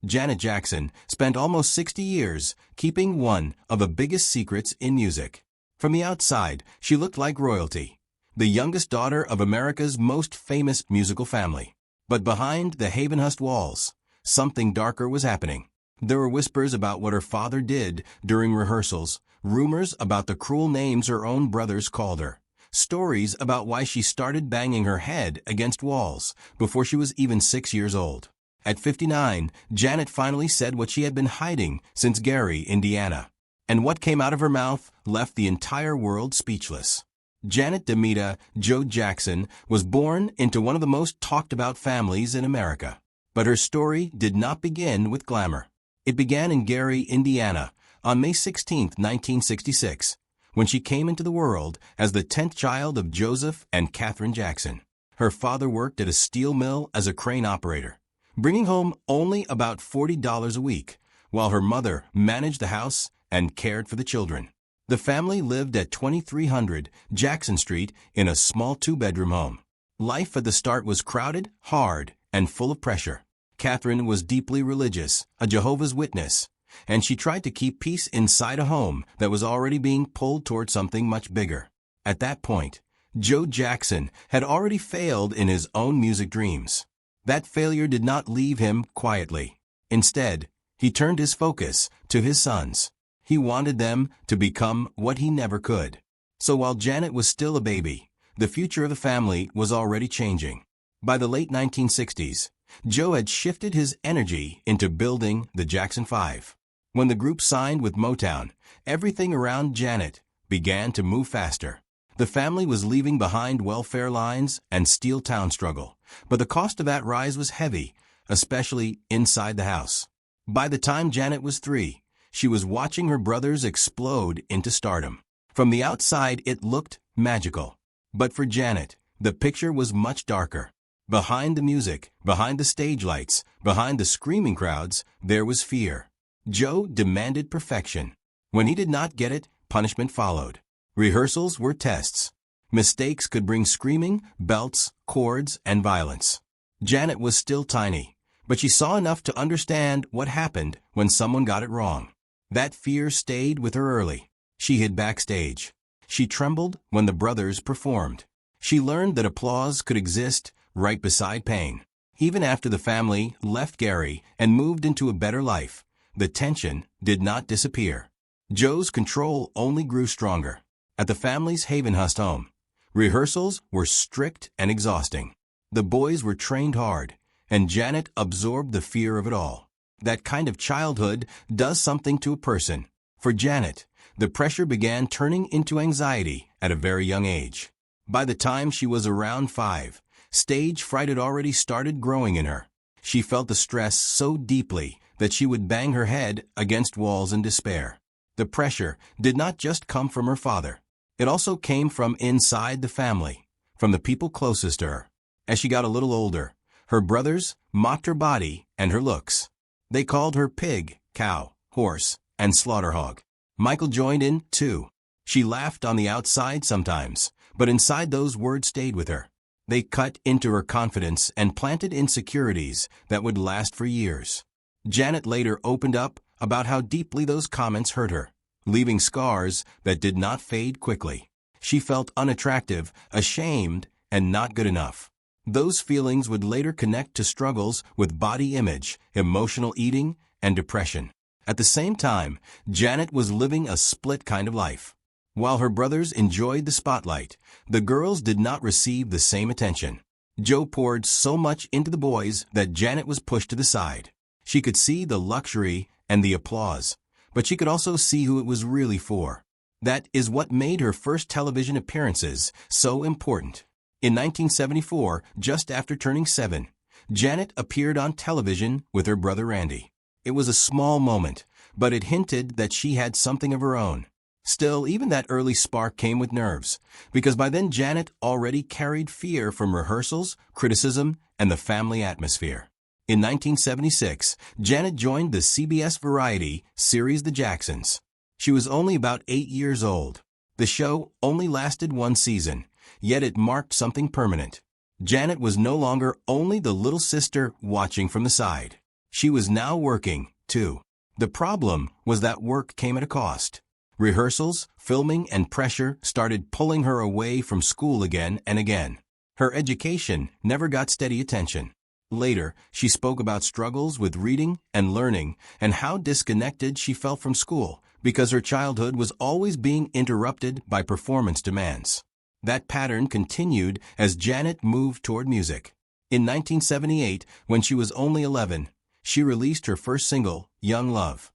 Janet Jackson spent almost 60 years keeping one of the biggest secrets in music. From the outside, she looked like royalty, the youngest daughter of America's most famous musical family. But behind the Havenhurst walls, something darker was happening. There were whispers about what her father did during rehearsals, rumors about the cruel names her own brothers called her, stories about why she started banging her head against walls before she was even 6 years old. At 59, Janet finally said what she had been hiding since Gary, Indiana. And what came out of her mouth left the entire world speechless. Janet Demita Jo Jackson was born into one of the most talked-about families in America. But her story did not begin with glamour. It began in Gary, Indiana, on May 16, 1966, when she came into the world as the 10th child of Joseph and Catherine Jackson. Her father worked at a steel mill as a crane operator, bringing home only about $40 a week, while her mother managed the house and cared for the children. The family lived at 2300 Jackson Street in a small 2-bedroom home. Life at the start was crowded, hard, and full of pressure. Catherine was deeply religious, a Jehovah's Witness, and she tried to keep peace inside a home that was already being pulled toward something much bigger. At that point, Joe Jackson had already failed in his own music dreams. That failure did not leave him quietly. Instead, he turned his focus to his sons. He wanted them to become what he never could. So while Janet was still a baby, the future of the family was already changing. By the late 1960s, Joe had shifted his energy into building the Jackson 5. When the group signed with Motown, everything around Janet began to move faster. The family was leaving behind welfare lines and steel town struggle, but the cost of that rise was heavy, especially inside the house. By the time Janet was 3, she was watching her brothers explode into stardom. From the outside, it looked magical. But for Janet, the picture was much darker. Behind the music, behind the stage lights, behind the screaming crowds, there was fear. Joe demanded perfection. When he did not get it, punishment followed. Rehearsals were tests. Mistakes could bring screaming, belts, cords, and violence. Janet was still tiny, but she saw enough to understand what happened when someone got it wrong. That fear stayed with her early. She hid backstage. She trembled when the brothers performed. She learned that applause could exist right beside pain. Even after the family left Gary and moved into a better life, the tension did not disappear. Joe's control only grew stronger. At the family's Havenhurst home, rehearsals were strict and exhausting. The boys were trained hard, and Janet absorbed the fear of it all. That kind of childhood does something to a person. For Janet, the pressure began turning into anxiety at a very young age. By the time she was around 5, stage fright had already started growing in her. She felt the stress so deeply that she would bang her head against walls in despair. The pressure did not just come from her father. It also came from inside the family, from the people closest to her. As she got a little older, her brothers mocked her body and her looks. They called her pig, cow, horse, and slaughter hog. Michael joined in, too. She laughed on the outside sometimes, but inside those words stayed with her. They cut into her confidence and planted insecurities that would last for years. Janet later opened up about how deeply those comments hurt her, leaving scars that did not fade quickly. She felt unattractive, ashamed, and not good enough. Those feelings would later connect to struggles with body image, emotional eating, and depression. At the same time, Janet was living a split kind of life. While her brothers enjoyed the spotlight, the girls did not receive the same attention. Joe poured so much into the boys that Janet was pushed to the side. She could see the luxury and the applause, but she could also see who it was really for. That is what made her first television appearances so important. In 1974, just after turning 7, Janet appeared on television with her brother Randy. It was a small moment, but it hinted that she had something of her own. Still, even that early spark came with nerves, because by then Janet already carried fear from rehearsals, criticism, and the family atmosphere. In 1976, Janet joined the CBS variety series The Jacksons. She was only about 8 years old. The show only lasted 1 season, yet it marked something permanent. Janet was no longer only the little sister watching from the side. She was now working, too. The problem was that work came at a cost. Rehearsals, filming, and pressure started pulling her away from school again and again. Her education never got steady attention. Later, she spoke about struggles with reading and learning and how disconnected she felt from school because her childhood was always being interrupted by performance demands. That pattern continued as Janet moved toward music. In 1978, when she was only 11, she released her first single, Young Love.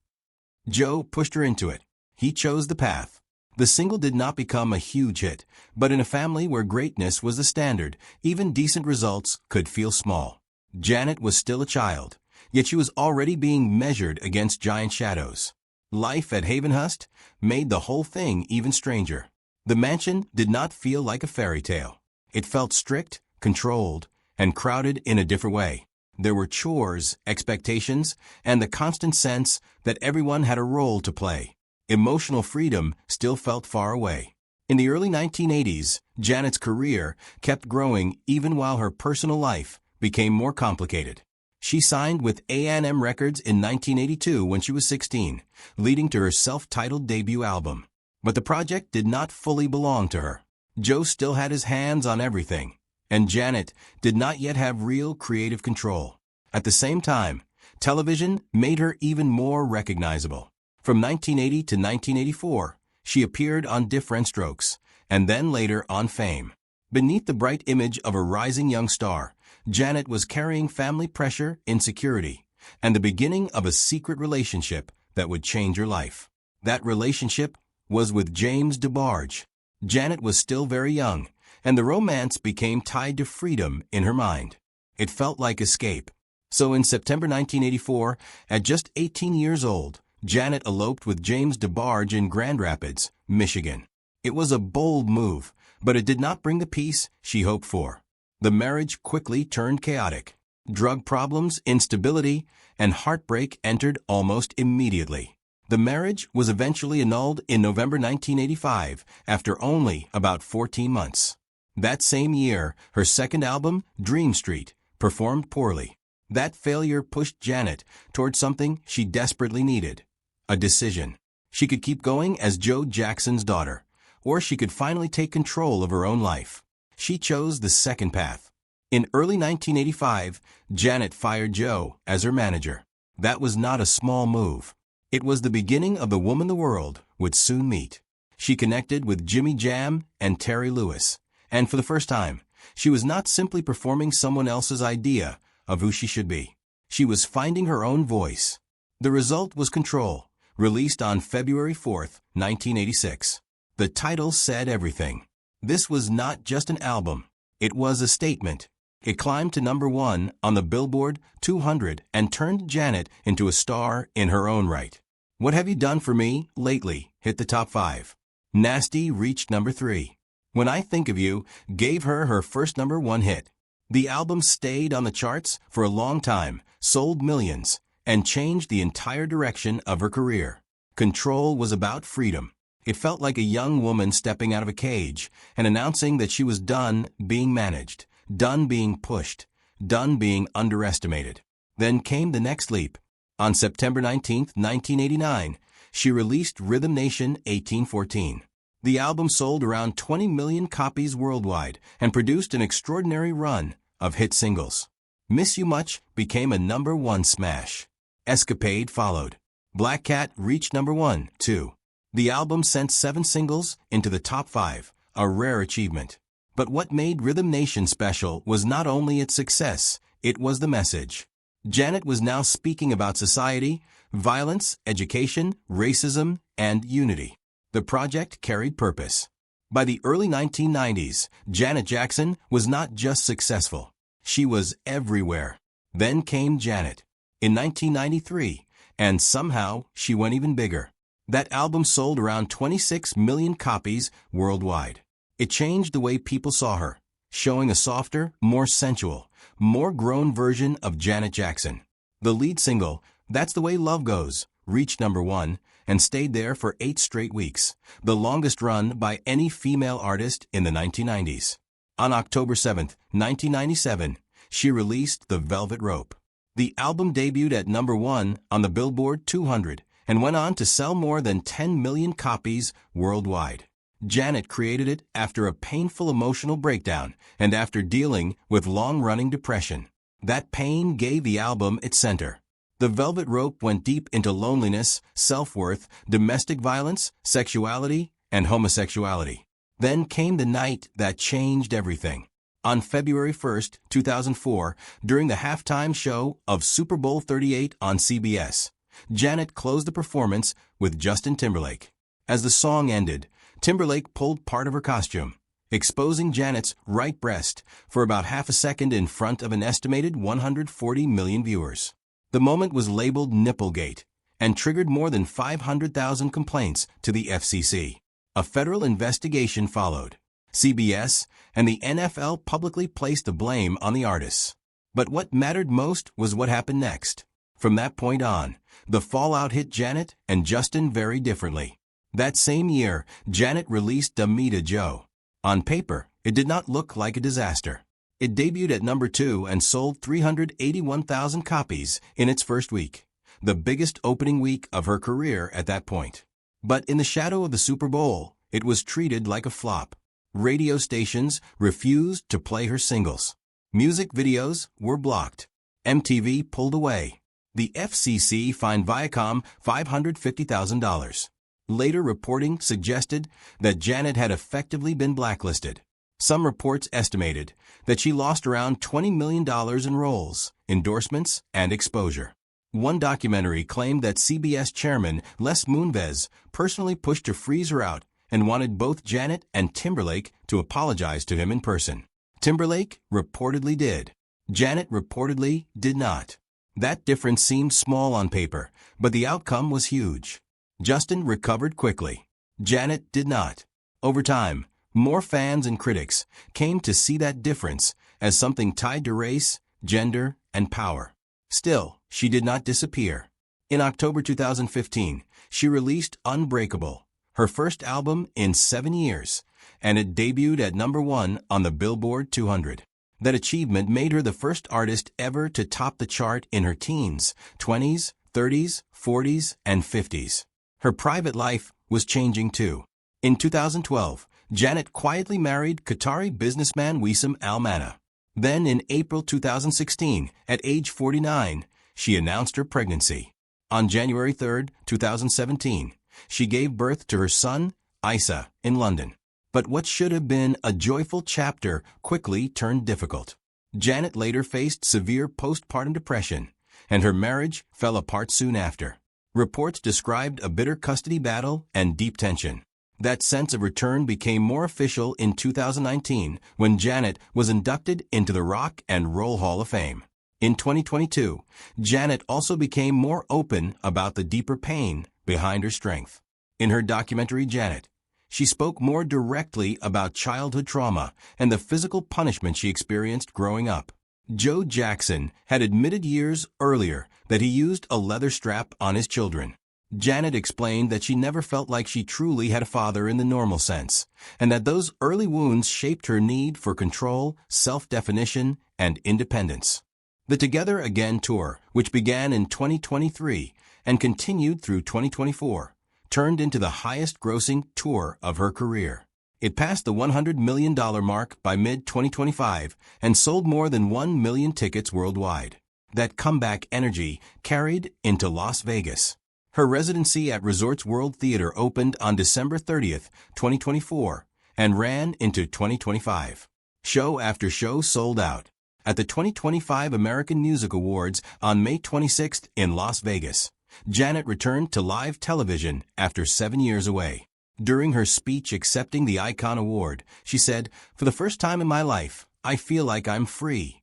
Joe pushed her into it. He chose the path. The single did not become a huge hit, but in a family where greatness was the standard, even decent results could feel small. Janet was still a child, yet she was already being measured against giant shadows. Life at Havenhurst made the whole thing even stranger. The mansion did not feel like a fairy tale. It felt strict, controlled, and crowded in a different way. There were chores, expectations, and the constant sense that everyone had a role to play. Emotional freedom still felt far away. In the early 1980s, Janet's career kept growing even while her personal life became more complicated. She signed with A&M Records in 1982 when she was 16, leading to her self-titled debut album. But the project did not fully belong to her. Joe still had his hands on everything, and Janet did not yet have real creative control. At the same time, television made her even more recognizable. From 1980 to 1984, she appeared on Different Strokes, and then later on Fame. Beneath the bright image of a rising young star, Janet was carrying family pressure, insecurity, and the beginning of a secret relationship that would change her life. That relationship was with James DeBarge. Janet was still very young, and the romance became tied to freedom in her mind. It felt like escape. So in September 1984, at just 18 years old, Janet eloped with James DeBarge in Grand Rapids, Michigan. It was a bold move, but it did not bring the peace she hoped for. The marriage quickly turned chaotic. Drug problems, instability, and heartbreak entered almost immediately. The marriage was eventually annulled in November 1985 after only about 14 months. That same year, her second album, Dream Street, performed poorly. That failure pushed Janet toward something she desperately needed: a decision. She could keep going as Joe Jackson's daughter, or she could finally take control of her own life. She chose the second path. In early 1985, Janet fired Joe as her manager. That was not a small move. It was the beginning of the woman the world would soon meet. She connected with Jimmy Jam and Terry Lewis, and for the first time, she was not simply performing someone else's idea of who she should be. She was finding her own voice. The result was Control, released on February 4, 1986. The title said everything. This was not just an album. It was a statement. It climbed to #1 on the Billboard 200 and turned Janet into a star in her own right. What Have You Done For Me Lately hit the top 5. Nasty reached #3. When I Think of You gave her her first #1 hit. The album stayed on the charts for a long time, sold millions, and changed the entire direction of her career. Control was about freedom. It felt like a young woman stepping out of a cage and announcing that she was done being managed, done being pushed, done being underestimated. Then came the next leap. On September 19, 1989, she released Rhythm Nation 1814. The album sold around 20 million copies worldwide and produced an extraordinary run of hit singles. Miss You Much became a #1 smash. Escapade followed. Black Cat reached #1, too. The album sent 7 singles into the top 5, a rare achievement. But what made Rhythm Nation special was not only its success, it was the message. Janet was now speaking about society, violence, education, racism, and unity. The project carried purpose. By the early 1990s, Janet Jackson was not just successful. She was everywhere. Then came Janet in 1993, and somehow she went even bigger. That album sold around 26 million copies worldwide. It changed the way people saw her, showing a softer, more sensual, more grown version of Janet Jackson. The lead single, That's the Way Love Goes, reached #1 and stayed there for 8 straight weeks, the longest run by any female artist in the 1990s. On October 7, 1997, she released The Velvet Rope. The album debuted at number 1 on the Billboard 200 and went on to sell more than 10 million copies worldwide. Janet created it after a painful emotional breakdown and after dealing with long-running depression. That pain gave the album its center. The Velvet Rope went deep into loneliness, self-worth, domestic violence, sexuality, and homosexuality. Then came the night that changed everything. On February 1, 2004, during the halftime show of Super Bowl 38 on CBS, Janet closed the performance with Justin Timberlake. As the song ended, Timberlake pulled part of her costume, exposing Janet's right breast for about half a second in front of an estimated 140 million viewers. The moment was labeled Nipplegate and triggered more than 500,000 complaints to the FCC. A federal investigation followed. CBS and the NFL publicly placed the blame on the artists. But what mattered most was what happened next. From that point on, the fallout hit Janet and Justin very differently. That same year, Janet released Damita Jo. On paper, it did not look like a disaster. It debuted at number 2 and sold 381,000 copies in its first week, the biggest opening week of her career at that point. But in the shadow of the Super Bowl, it was treated like a flop. Radio stations refused to play her singles. Music videos were blocked. MTV pulled away. The FCC fined Viacom $550,000. Later reporting suggested that Janet had effectively been blacklisted. Some reports estimated that she lost around $20 million in roles, endorsements, and exposure. One documentary claimed that CBS chairman Les Moonves personally pushed to freeze her out and wanted both Janet and Timberlake to apologize to him in person. Timberlake reportedly did. Janet reportedly did not. That difference seemed small on paper, but the outcome was huge. Justin recovered quickly. Janet did not. Over time, more fans and critics came to see that difference as something tied to race, gender, and power. Still, she did not disappear. In October 2015, she released Unbreakable, her first album in 7 years, and it debuted at number 1 on the Billboard 200. That achievement made her the first artist ever to top the chart in her teens, 20s, 30s, 40s, and 50s. Her private life was changing too. In 2012, Janet quietly married Qatari businessman Wissam Al-Mana. Then in April 2016, at age 49, she announced her pregnancy. On January 3, 2017, she gave birth to her son, Isa, in London. But what should have been a joyful chapter quickly turned difficult. Janet later faced severe postpartum depression, and her marriage fell apart soon after. Reports described a bitter custody battle and deep tension. That sense of return became more official in 2019 when Janet was inducted into the Rock and Roll Hall of Fame. In 2022, Janet also became more open about the deeper pain behind her strength. In her documentary Janet, she spoke more directly about childhood trauma and the physical punishment she experienced growing up. Joe Jackson had admitted years earlier that he used a leather strap on his children. Janet explained that she never felt like she truly had a father in the normal sense, and that those early wounds shaped her need for control, self-definition, and independence. The Together Again tour, which began in 2023 and continued through 2024, turned into the highest-grossing tour of her career. It passed the $100 million mark by mid-2025 and sold more than 1 million tickets worldwide. That comeback energy carried into Las Vegas. Her residency at Resorts World Theater opened on December 30, 2024, and ran into 2025. Show after show sold out. At the 2025 American Music Awards on May 26 in Las Vegas, Janet returned to live television after 7 years away. During her speech accepting the Icon Award, she said, "For the first time in my life, I feel like I'm free."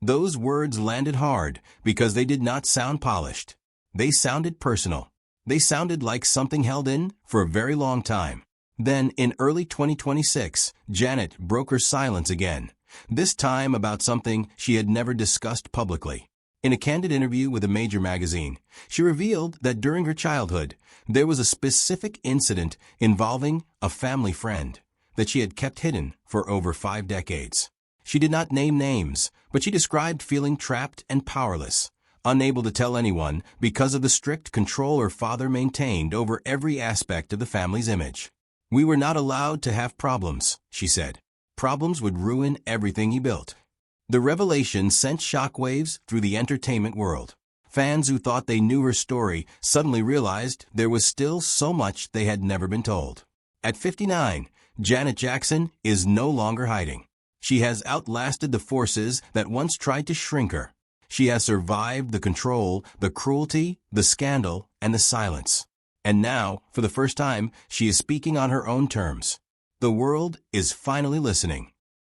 Those words landed hard because they did not sound polished. They sounded personal. They sounded like something held in for a very long time. Then, in early 2026, Janet broke her silence again, this time about something she had never discussed publicly. In a candid interview with a major magazine, she revealed that during her childhood, there was a specific incident involving a family friend that she had kept hidden for over 5 decades. She did not name names, but she described feeling trapped and powerless, unable to tell anyone because of the strict control her father maintained over every aspect of the family's image. "We were not allowed to have problems," she said. "Problems would ruin everything he built." The revelation sent shockwaves through the entertainment world. Fans who thought they knew her story suddenly realized there was still so much they had never been told. At 59, Janet Jackson is no longer hiding. She has outlasted the forces that once tried to shrink her. She has survived the control, the cruelty, the scandal, and the silence. And now, for the first time, she is speaking on her own terms. The world is finally listening.